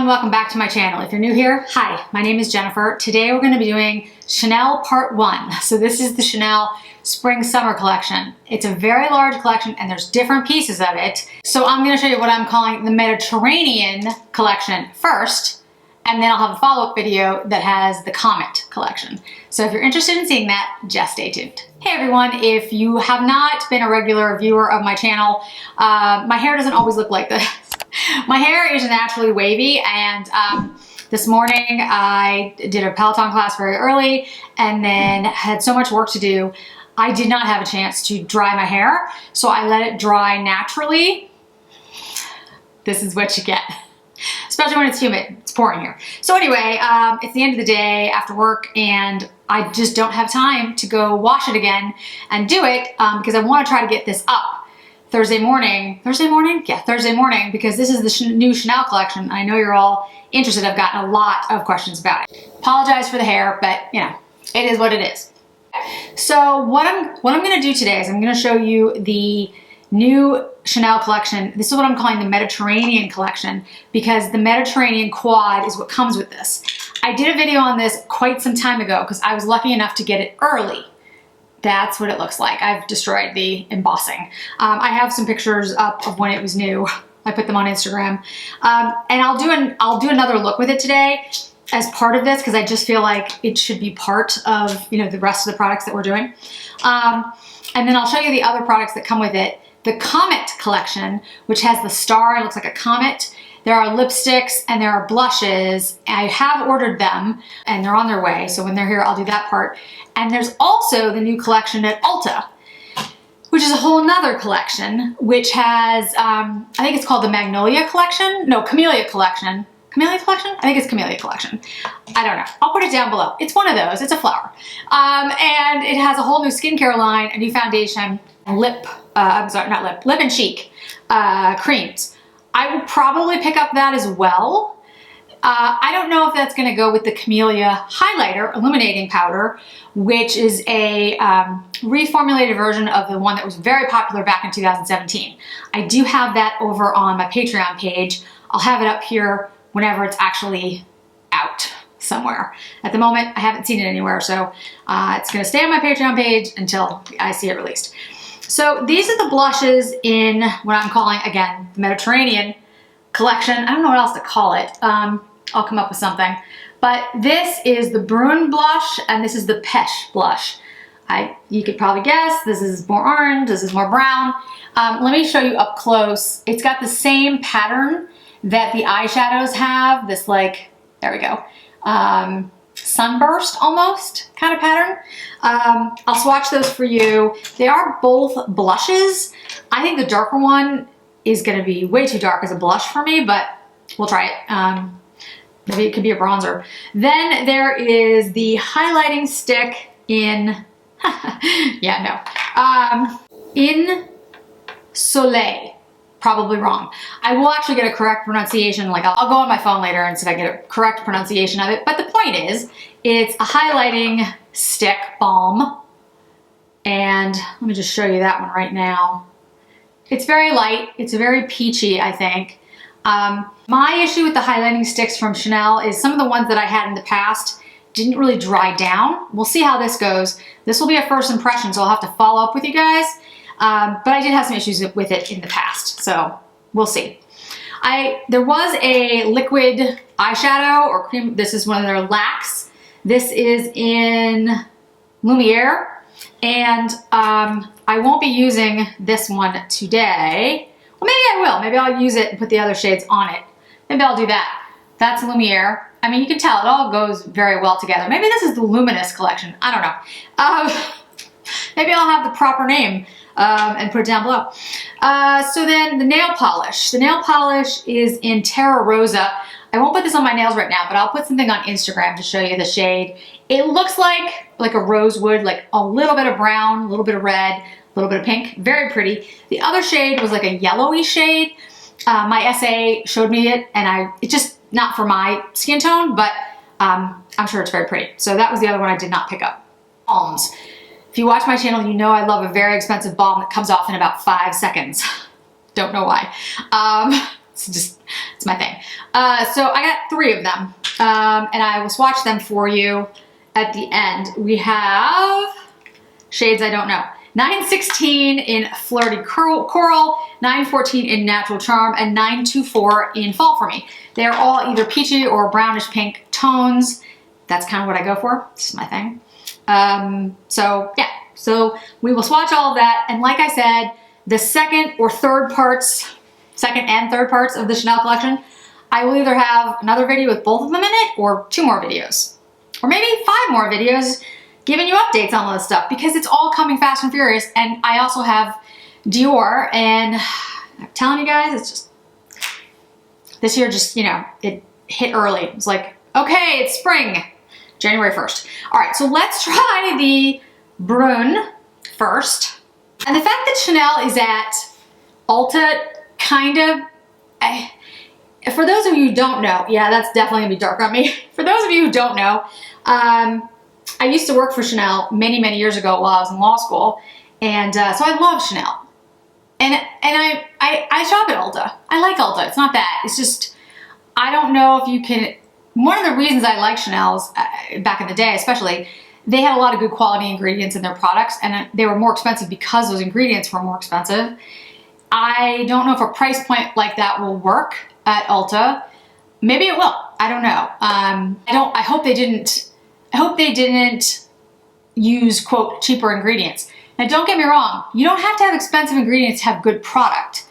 welcome back to my channel. If you're new here, hi, my name is Jennifer. Today we're going to be doing Chanel Part 1. So this is the Chanel Spring Summer collection. It's a very large collection and there's different pieces of it. So I'm going to show you what I'm calling the Mediterranean collection first, and then I'll have a follow-up video that has the Comete collection. So if you're interested in seeing that, just stay tuned. Hey everyone, if you have not been a regular viewer of my channel, my hair doesn't always look like this. My hair is naturally wavy, and this morning I did a Peloton class very early and then had so much work to do, I did not have a chance to dry my hair, so I let it dry naturally. This is what you get. Especially when it's humid, it's pouring here. So anyway, it's the end of the day after work and I just don't have time to go wash it again and do it because I want to try to get this up Thursday morning, because this is the new Chanel collection. I know you're all interested. I've gotten a lot of questions about it. Apologize for the hair, but you know, it is what it is. So what I'm gonna do today is I'm gonna show you the new Chanel collection. This is what I'm calling the Mediterranean collection because the Mediterranean quad is what comes with this. I did a video on this quite some time ago because I was lucky enough to get it early. That's what it looks like. I've destroyed the embossing. I have some pictures up of when it was new. I put them on Instagram. And I'll do another look with it today as part of this because I just feel like it should be part of, you know, the rest of the products that we're doing. And then I'll show you the other products that come with it. The Comete collection, which has the star, it looks like a comet. There are lipsticks and there are blushes. I have ordered them and they're on their way. So when they're here, I'll do that part. And there's also the new collection at Ulta, which is a whole nother collection, which has, I think it's called the Magnolia collection. No, Camelia collection. Camelia collection? I think it's Camelia collection. I don't know. I'll put it down below. It's one of those. It's a flower. And it has a whole new skincare line, a new foundation, lip and cheek creams. I will probably pick up that as well. I don't know if that's going to go with the Camelia highlighter illuminating powder, which is a reformulated version of the one that was very popular back in 2017. I do have that over on my Patreon page. I'll have it up here whenever it's actually out somewhere. At the moment, I haven't seen it anywhere, so it's going to stay on my Patreon page until I see it released. So these are the blushes in what I'm calling, again, the Mediterranean collection. I don't know what else to call it. I'll come up with something. But this is the Brune blush and this is the Peche blush. You could probably guess, this is more orange, this is more brown. Let me show you up close. It's got the same pattern that the eyeshadows have, this like, there we go, sunburst almost kind of pattern. I'll swatch those for you. They are both blushes. I think the darker one is gonna be way too dark as a blush for me, but we'll try it. Maybe it could be a bronzer. Then there is the highlighting stick in, in Soleil. Probably wrong. I will actually get a correct pronunciation. Like I'll go on my phone later and see if I get a correct pronunciation of it. But the point is, it's a highlighting stick balm. And let me just show you that one right now. It's very light. It's very peachy, I think. My issue with the highlighting sticks from Chanel is some of the ones that I had in the past didn't really dry down. We'll see how this goes. This will be a first impression, so I'll have to follow up with you guys. But I did have some issues with it in the past, so we'll see. There was a liquid eyeshadow or cream. This is one of their lacs. This is in Lumiere, and I won't be using this one today. Well, maybe I will. Maybe I'll use it and put the other shades on it. Maybe I'll do that. That's Lumiere. I mean, you can tell it all goes very well together. Maybe this is the Luminous collection. I don't know. Maybe I'll have the proper name and put it down below. So then the nail polish. The nail polish is in Terra Rosa. I won't put this on my nails right now, but I'll put something on Instagram to show you the shade. It looks like a rosewood, like a little bit of brown, a little bit of red, a little bit of pink. Very pretty. The other shade was like a yellowy shade. My SA showed me it, and it's just not for my skin tone, but I'm sure it's very pretty. So that was the other one I did not pick up. Balms. If you watch my channel, you know I love a very expensive balm that comes off in about 5 seconds. Don't know why. it's my thing. So I got 3 of them, and I will swatch them for you at the end. We have shades I don't know. 916 in Flirty Coral, 914 in Natural Charm, and 924 in Fall for Me. They are all either peachy or brownish pink tones. That's kind of what I go for. This is my thing. So yeah, so we will swatch all of that. And like I said, the second and third parts of the Chanel collection, I will either have another video with both of them in it or 2 more videos. Or maybe 5 more videos giving you updates on all this stuff, because it's all coming fast and furious. And I also have Dior, and I'm telling you guys, it's just, this year just, you know, it hit early. It's like, okay, it's spring, January 1st. All right, so let's try the Brune first. And the fact that Chanel is at Ulta, kind of, for those of you who don't know, yeah, that's definitely gonna be dark on me. For those of you who don't know, I used to work for Chanel many, many years ago while I was in law school. And so I love Chanel. And I shop at Ulta. I like Ulta, it's not bad. It's just, I don't know if you can, one of the reasons I like Chanel's back in the day, especially, they had a lot of good quality ingredients in their products, and they were more expensive because those ingredients were more expensive. I don't know if a price point like that will work at Ulta. Maybe it will, I don't know. I hope they didn't use, quote, cheaper ingredients. Now don't get me wrong, you don't have to have expensive ingredients to have good product.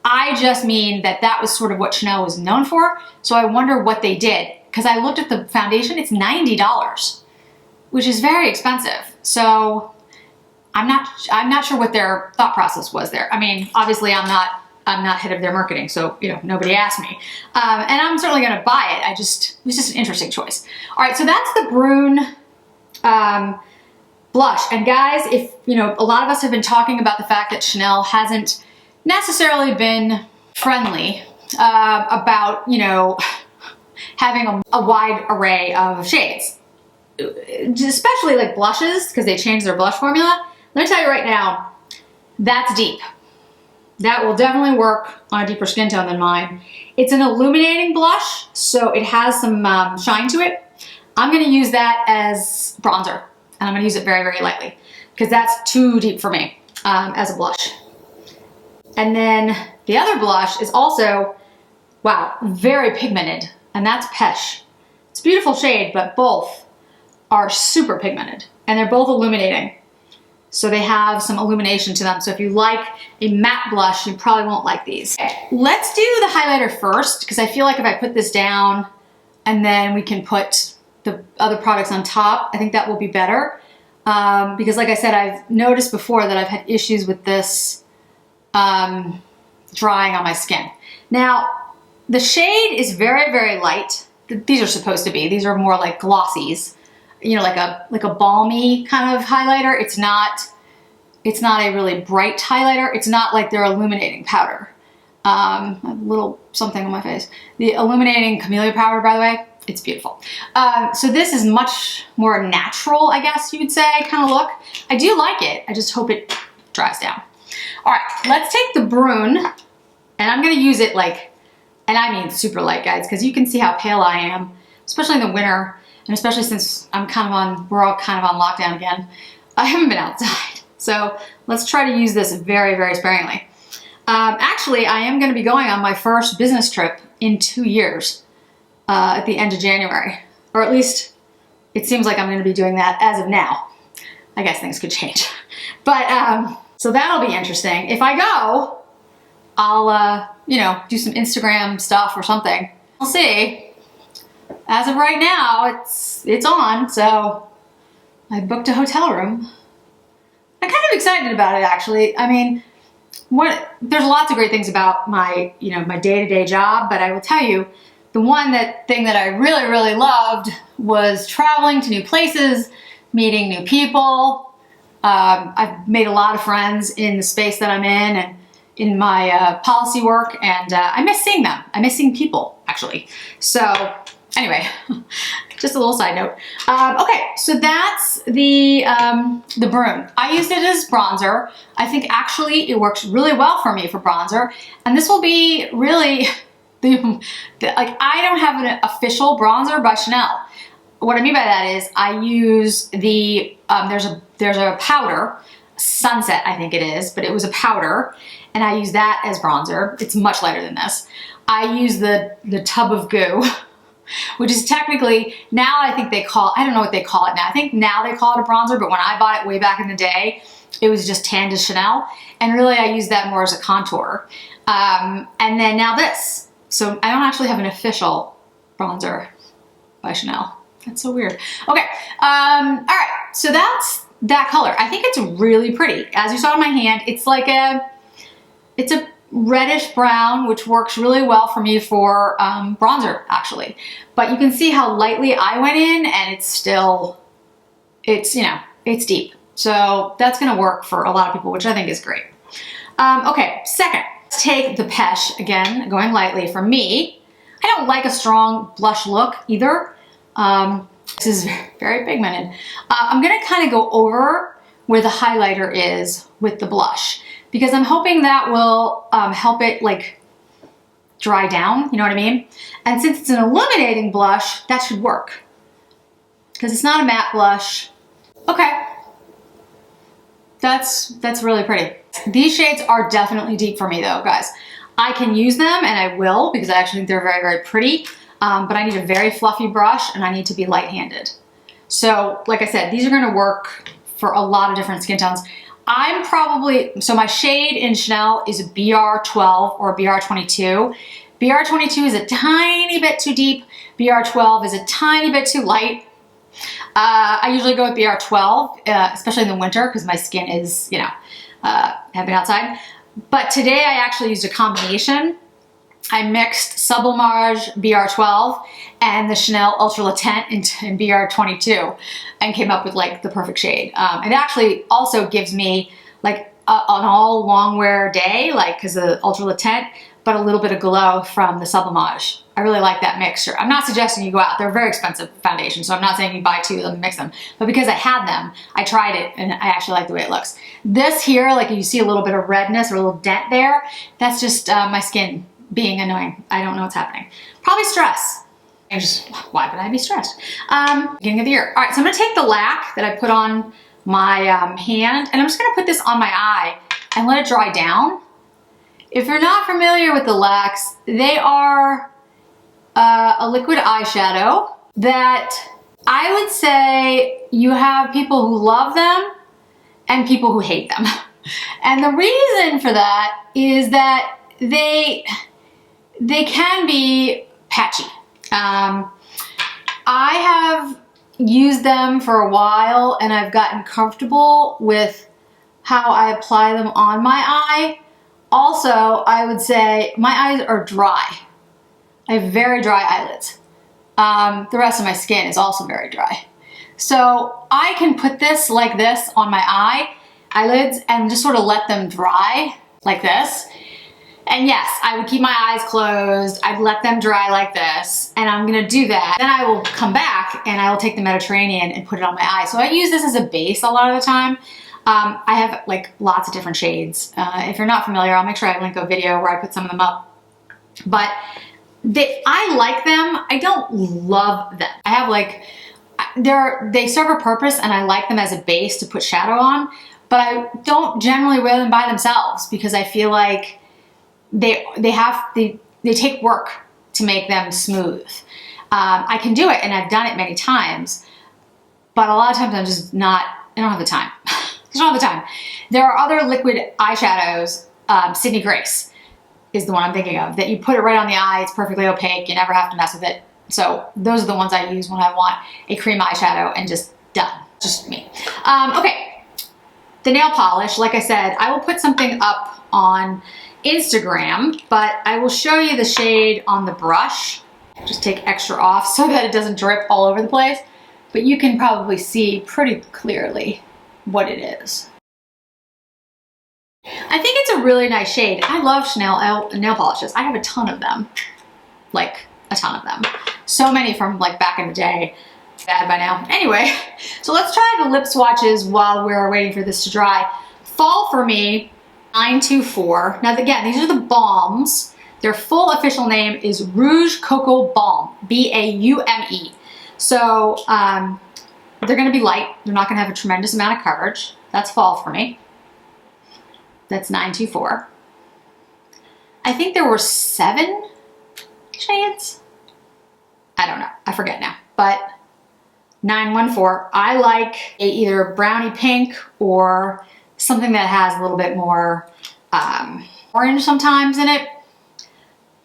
I just mean that that was sort of what Chanel was known for, so I wonder what they did. Because I looked at the foundation, it's $90, which is very expensive. So I'm not sure what their thought process was there. I mean, obviously I'm not head of their marketing, so you know, nobody asked me. And I'm certainly gonna buy it. It was just an interesting choice. All right, so that's the Brune blush. And guys, if you know, a lot of us have been talking about the fact that Chanel hasn't necessarily been friendly about, you know, having a wide array of shades, especially like blushes, because they changed their blush formula. Let me tell you right now, that's deep. That will definitely work on a deeper skin tone than mine. It's an illuminating blush, so it has some shine to it. I'm gonna use that as bronzer, and I'm gonna use it very, very lightly, because that's too deep for me as a blush. And then the other blush is also, wow, very pigmented, and that's Pesh. It's a beautiful shade, but both are super pigmented, and they're both illuminating. So they have some illumination to them. So if you like a matte blush, you probably won't like these. Okay, let's do the highlighter first, because I feel like if I put this down and then we can put the other products on top, I think that will be better. Because like I said, I've noticed before that I've had issues with this drying on my skin. Now, the shade is very, very light. These are supposed to be. These are more like glossies. You know, like a balmy kind of highlighter. It's not a really bright highlighter. It's not like their illuminating powder. A little something on my face. The illuminating Camelia powder, by the way, it's beautiful. So this is much more natural, I guess you would say, kind of look. I do like it. I just hope it dries down. All right, let's take the Brune, and I'm gonna use it like, and I mean super light, guys, because you can see how pale I am, especially in the winter. And especially since we're all kind of on lockdown again, I haven't been outside. So let's try to use this very, very sparingly. Actually, I am gonna be going on my first business trip in 2 years at the end of January. Or at least it seems like I'm gonna be doing that as of now. I guess things could change. But, so that'll be interesting. If I go, I'll, you know, do some Instagram stuff or something. We'll see. As of right now, it's on, so I booked a hotel room. I'm kind of excited about it, actually. I mean, there's lots of great things about my, you know, my day-to-day job, but I will tell you, the thing that I really, really loved was traveling to new places, meeting new people. I've made a lot of friends in the space that I'm in and in my policy work, and I miss seeing them. I miss seeing people, actually. So Anyway, just a little side note. Okay, so that's the broom. I used it as bronzer. I think actually it works really well for me for bronzer. And this will be really, like I don't have an official bronzer by Chanel. What I mean by that is I use the, there's a powder, Sunset I think it is, but it was a powder, and I use that as bronzer. It's much lighter than this. I use the tub of goo, which is technically, now I think they call, I don't know what they call it now. I think now they call it a bronzer, but when I bought it way back in the day, it was just Tan de Chanel. And really I use that more as a contour. And then now this. So I don't actually have an official bronzer by Chanel. That's so weird. Okay, all right, so that's that color. I think it's really pretty. As you saw in my hand, it's like it's a reddish brown, which works really well for me for bronzer, actually. But you can see how lightly I went in, and it's still, you know, it's deep. So that's gonna work for a lot of people, which I think is great. Okay, second, let's take the Pesh, again, going lightly. For me, I don't like a strong blush look either. This is very pigmented. I'm gonna kind of go over where the highlighter is with the blush, because I'm hoping that will help it like dry down, you know what I mean? And since it's an illuminating blush, that should work, because it's not a matte blush. Okay, that's really pretty. These shades are definitely deep for me though, guys. I can use them, and I will, because I actually think they're very, very pretty. But I need a very fluffy brush, and I need to be light-handed. So, like I said, these are gonna work for a lot of different skin tones. I'm probably, so my shade in Chanel is BR12 or BR22. BR22 is a tiny bit too deep. BR12 is a tiny bit too light. I usually go with BR12, especially in the winter, because my skin is, you know, have been outside. But today I actually used a combination. I mixed Sublimage BR12 and the Chanel Ultra Latent in BR22 and came up with like the perfect shade. It actually also gives me like an all long wear day, like because of the Ultra Latent, but a little bit of glow from the Sublimage. I really like that mixture. I'm not suggesting you go out. They're very expensive foundations, so I'm not saying you buy two of them and mix them. But because I had them, I tried it, and I actually like the way it looks. This here, like you see a little bit of redness or a little dent there, that's just my skin being annoying. I don't know what's happening. Probably stress. Why would I be stressed? Beginning of the year. All right, so I'm gonna take the lac that I put on my hand, and I'm just gonna put this on my eye and let it dry down. If you're not familiar with the lacs, they are a liquid eyeshadow that I would say you have people who love them and people who hate them. And the reason for that is that they can be patchy. I have used them for a while, and I've gotten comfortable with how I apply them on my eye. Also, I would say my eyes are dry. I have very dry eyelids. The rest of my skin is also very dry. So I can put this like this on my eyelids and just sort of let them dry like this. And yes, I would keep my eyes closed. I'd let them dry like this, and I'm gonna do that. Then I will come back and I will take the Mediterranean and put it on my eye. So I use this as a base a lot of the time. I have like lots of different shades. If you're not familiar, I'll make sure I link a video where I put some of them up. But I like them. I don't love them. I have like, they serve a purpose, and I like them as a base to put shadow on, but I don't generally wear them by themselves because I feel like they take work to make them smooth. I can do it, and I've done it many times, but a lot of times I'm just not, I don't have the time. I don't have the time. There are other liquid eyeshadows, Sydney Grace is the one I'm thinking of, that you put it right on the eye, it's perfectly opaque, you never have to mess with it. So those are the ones I use when I want a cream eyeshadow, and just done, just me. Okay, the nail polish, like I said, I will put something up on Instagram, but I will show you the shade on the brush. Just take extra off so that it doesn't drip all over the place, but you can probably see pretty clearly what it is. I think it's a really nice shade. I love Chanel nail polishes. I have a ton of them, like a ton of them. So many from like back in the day. Bad by now. Anyway, so let's try the lip swatches while we're waiting for this to dry. Fall for me, 924. Now again, these are the balms. Their full official name is Rouge Cocoa Balm, B-A-U-M-E. So they're gonna be light. They're not gonna have a tremendous amount of coverage. That's fall for me. That's 924. I think there were 7 shades. I don't know, I forget now, but 914. I like either brownie pink or something that has a little bit more orange sometimes in it.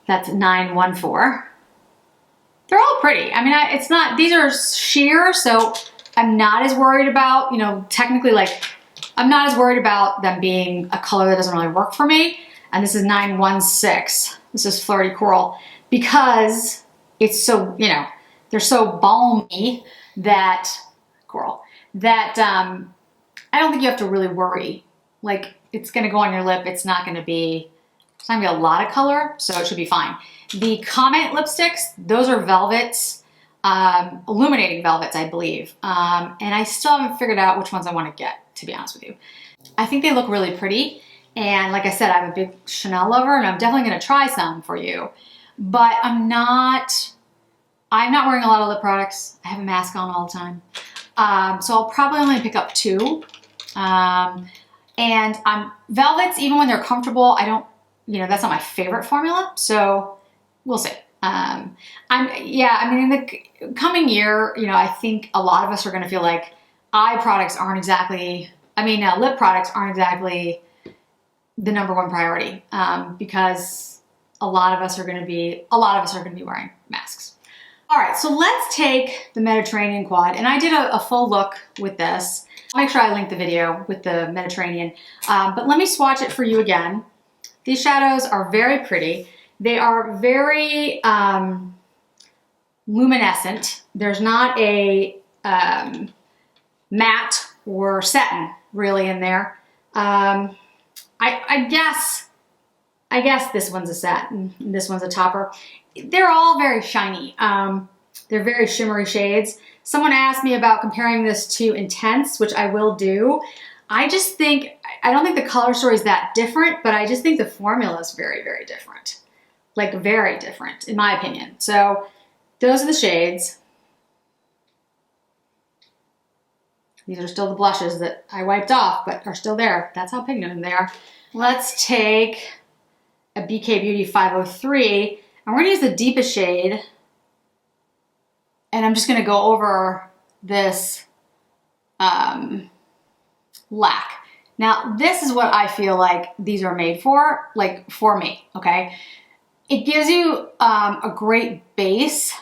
That's 914. They're all pretty. I mean, it's not, these are sheer, so I'm not as worried about, you know, technically like, I'm not as worried about them being a color that doesn't really work for me. And this is 916. This is Flirty Coral, because it's so, you know, they're so balmy that, coral, that I don't think you have to really worry. Like, it's gonna go on your lip, it's not gonna be a lot of color, so it should be fine. The Comete lipsticks, those are velvets, illuminating velvets, I believe. And I still haven't figured out which ones I wanna get, to be honest with you. I think they look really pretty. And like I said, I'm a big Chanel lover, and I'm definitely gonna try some for you. But I'm not wearing a lot of lip products. I have a mask on all the time. So I'll probably only pick up 2. And velvets, even when they're comfortable, I don't, you know, that's not my favorite formula. So we'll see. I mean, in the coming year, you know, I think a lot of us are going to feel like lip products aren't exactly the #1 priority, because a lot of us are going to be wearing masks. All right, so let's take the Mediterranean quad, and I did a full look with this. I'll make sure I link the video with the Mediterranean, but let me swatch it for you again. These shadows are very pretty. They are very luminescent. There's not a matte or satin really in there. I guess this one's a satin, this one's a topper. They're all very shiny. They're very shimmery shades. Someone asked me about comparing this to Intense, which I will do. I don't think the color story is that different, but I just think the formula is very, very different. Like very different, in my opinion. So those are the shades. These are still the blushes that I wiped off, but are still there. That's how pigmented they are. Let's take a BK Beauty 503, and we're gonna use the deepest shade, and I'm just gonna go over this lac. Now, this is what I feel like these are made for, like for me, okay? It gives you a great base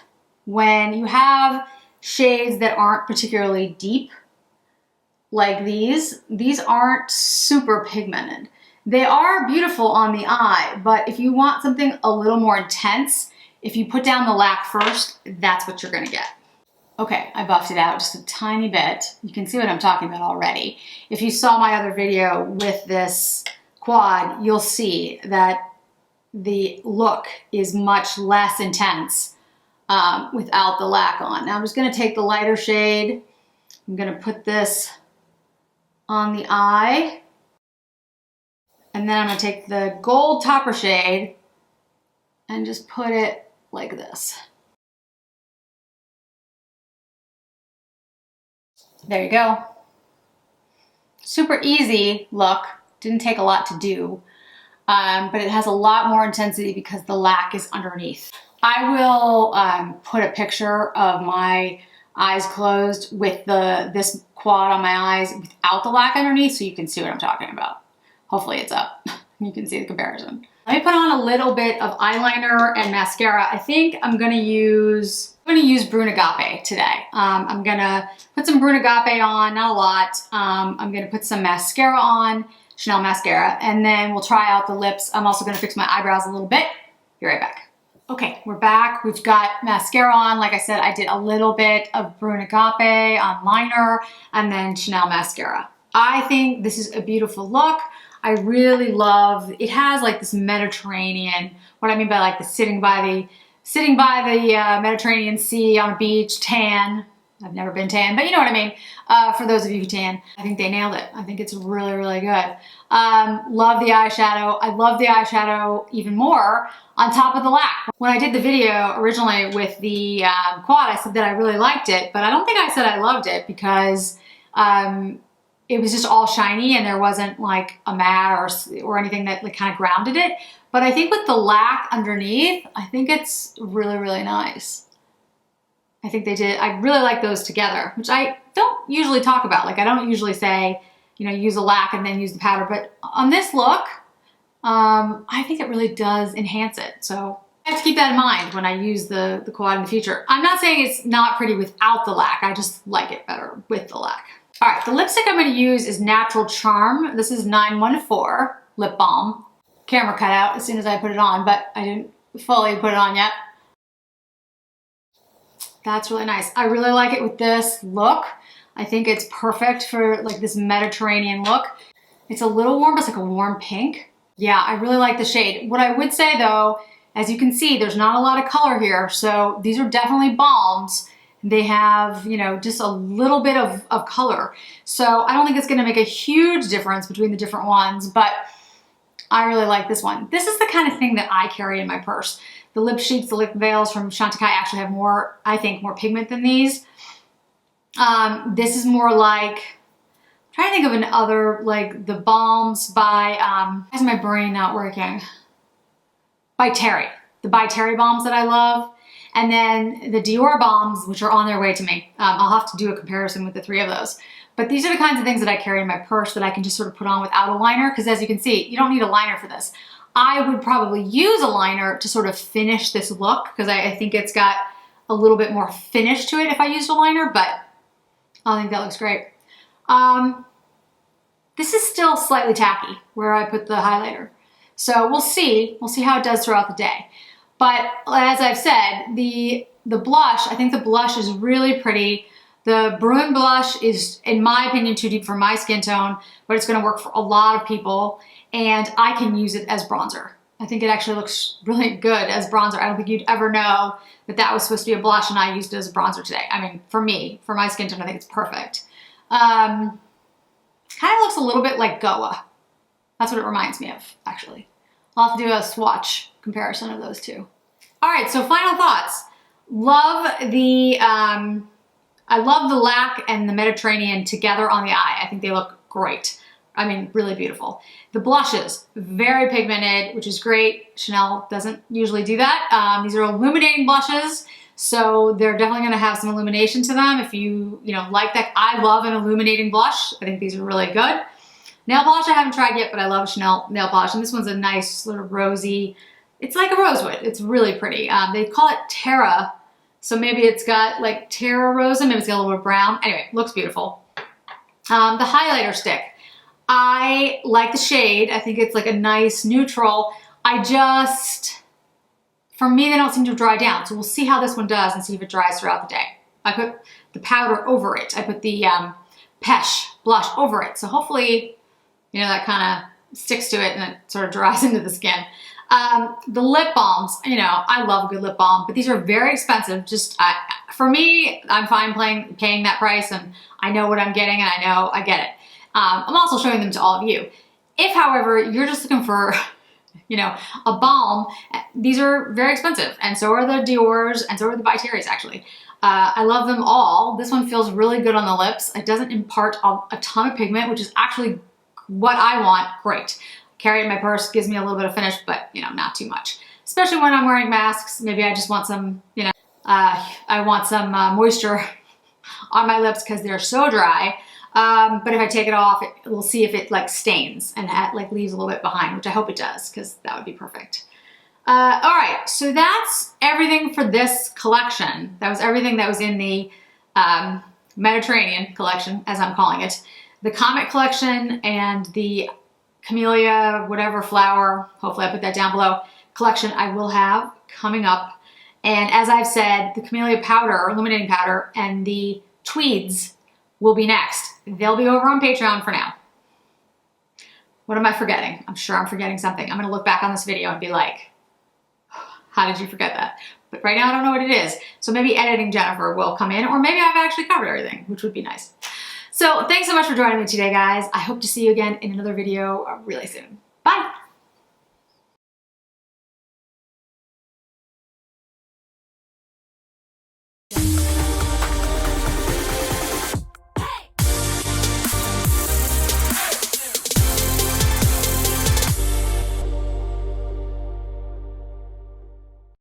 when you have shades that aren't particularly deep, like these. These aren't super pigmented. They are beautiful on the eye, but if you want something a little more intense, if you put down the lac first, that's what you're gonna get. Okay, I buffed it out just a tiny bit. You can see what I'm talking about already. If you saw my other video with this quad, you'll see that the look is much less intense without the lac on. Now I'm just gonna take the lighter shade. I'm gonna put this on the eye. And then I'm gonna take the gold topper shade and just put it like this. There you go. Super easy look. Didn't take a lot to do, but it has a lot more intensity because the lac is underneath. I will put a picture of my eyes closed with this quad on my eyes without the lac underneath, so you can see what I'm talking about. Hopefully it's up. You can see the comparison. Let me put on a little bit of eyeliner and mascara. I think I'm gonna use Brune Agape today. I'm gonna put some Brune Agape on, not a lot. I'm gonna put some mascara on, Chanel mascara, and then we'll try out the lips. I'm also gonna fix my eyebrows a little bit. Be right back. Okay, we're back. We've got mascara on. Like I said, I did a little bit of Brune Agape on liner and then Chanel mascara. I think this is a beautiful look. I really love, it has like this Mediterranean, what I mean by like the sitting by the sitting by the Mediterranean Sea on a beach, tan. I've never been tan, but you know what I mean. For those of you who tan, I think they nailed it. I think it's really, really good. Love the eyeshadow. I love the eyeshadow even more on top of the lac. When I did the video originally with the quad, I said that I really liked it, but I don't think I said I loved it because it was just all shiny and there wasn't like a matte or anything that like kind of grounded it. But I think with the lac underneath, I think it's really, really nice. I think they did. I really like those together, which I don't usually talk about. Like I don't usually say, you know, use a lac and then use the powder, but on this look, I think it really does enhance it. So I have to keep that in mind when I use the quad in the future. I'm not saying it's not pretty without the lac. I just like it better with the lac. All right, the lipstick I'm going to use is Natural Charm. This is 914 lip balm. Camera cut out as soon as I put it on, but I didn't fully put it on yet. That's really nice. I really like it with this look. I think it's perfect for like this Mediterranean look. It's a little warm, but it's like a warm pink. Yeah, I really like the shade. What I would say though, as you can see, there's not a lot of color here. So these are definitely balms. They have, you know, just a little bit of color. So I don't think it's gonna make a huge difference between the different ones, but I really like this one. This is the kind of thing that I carry in my purse. The lip sheets, the lip veils from Chantecaille actually have more, I think, more pigment than these. This is more like, I'm trying to think of another, like the balms by, why is my brain not working? By Terry. The By Terry balms that I love. And then the Dior balms, which are on their way to me. I'll have to do a comparison with the three of those. But these are the kinds of things that I carry in my purse that I can just sort of put on without a liner, because as you can see, you don't need a liner for this. I would probably use a liner to sort of finish this look, because I think it's got a little bit more finish to it if I used a liner, but I think that looks great. This is still slightly tacky where I put the highlighter. So we'll see how it does throughout the day. But as I've said, the blush, I think the blush is really pretty. The Brune blush is, in my opinion, too deep for my skin tone, but it's gonna work for a lot of people, and I can use it as bronzer. I think it actually looks really good as bronzer. I don't think you'd ever know that that was supposed to be a blush and I used it as a bronzer today. I mean, for me, for my skin tone, I think it's perfect. Kind of looks a little bit like Goa. That's what it reminds me of, actually. I'll have to do a swatch comparison of those two. All right, so final thoughts. I love the lac and the Mediterranean together on the eye. I think they look great. I mean, really beautiful. The blushes, very pigmented, which is great. Chanel doesn't usually do that. These are illuminating blushes, so they're definitely gonna have some illumination to them. If you like that, I love an illuminating blush. I think these are really good. Nail polish I haven't tried yet, but I love Chanel nail polish, and this one's a nice sort of rosy, it's like a rosewood. It's really pretty. They call it Terra, so maybe it's got like Terra Rosa, maybe it's got a little bit of brown. Anyway, looks beautiful. The highlighter stick. I like the shade. I think it's like a nice neutral. For me, they don't seem to dry down. So we'll see how this one does and see if it dries throughout the day. I put the powder over it. I put the Pesh blush over it. So hopefully, that kind of sticks to it and it sort of dries into the skin. The lip balms, I love a good lip balm, but these are very expensive. For me, I'm fine paying that price, and I know what I'm getting, and I know I get it. I'm also showing them to all of you. If, however, you're just looking for, a balm, these are very expensive, and so are the Dior's, and so are the By Terry's, actually. I love them all. This one feels really good on the lips. It doesn't impart a ton of pigment, which is actually what I want. Great. Carry it in my purse, gives me a little bit of finish, but not too much. Especially when I'm wearing masks. Maybe I just want some, I want some moisture on my lips because they're so dry. But if I take it off, we'll see if it like stains and leaves a little bit behind, which I hope it does, because that would be perfect. All right, so that's everything for this collection. That was everything that was in the Mediterranean collection, as I'm calling it. The Comete collection and the Camelia, whatever flower, hopefully I put that down below, collection I will have coming up. And as I've said, the Camelia powder, illuminating powder, and the tweeds will be next. They'll be over on Patreon for now. What am I forgetting? I'm sure I'm forgetting something. I'm gonna look back on this video and be like, how did you forget that? but right now I don't know what it is. So maybe editing Jennifer will come in, or maybe I've actually covered everything, which would be nice. So thanks so much for joining me today, guys. I hope to see you again in another video really soon.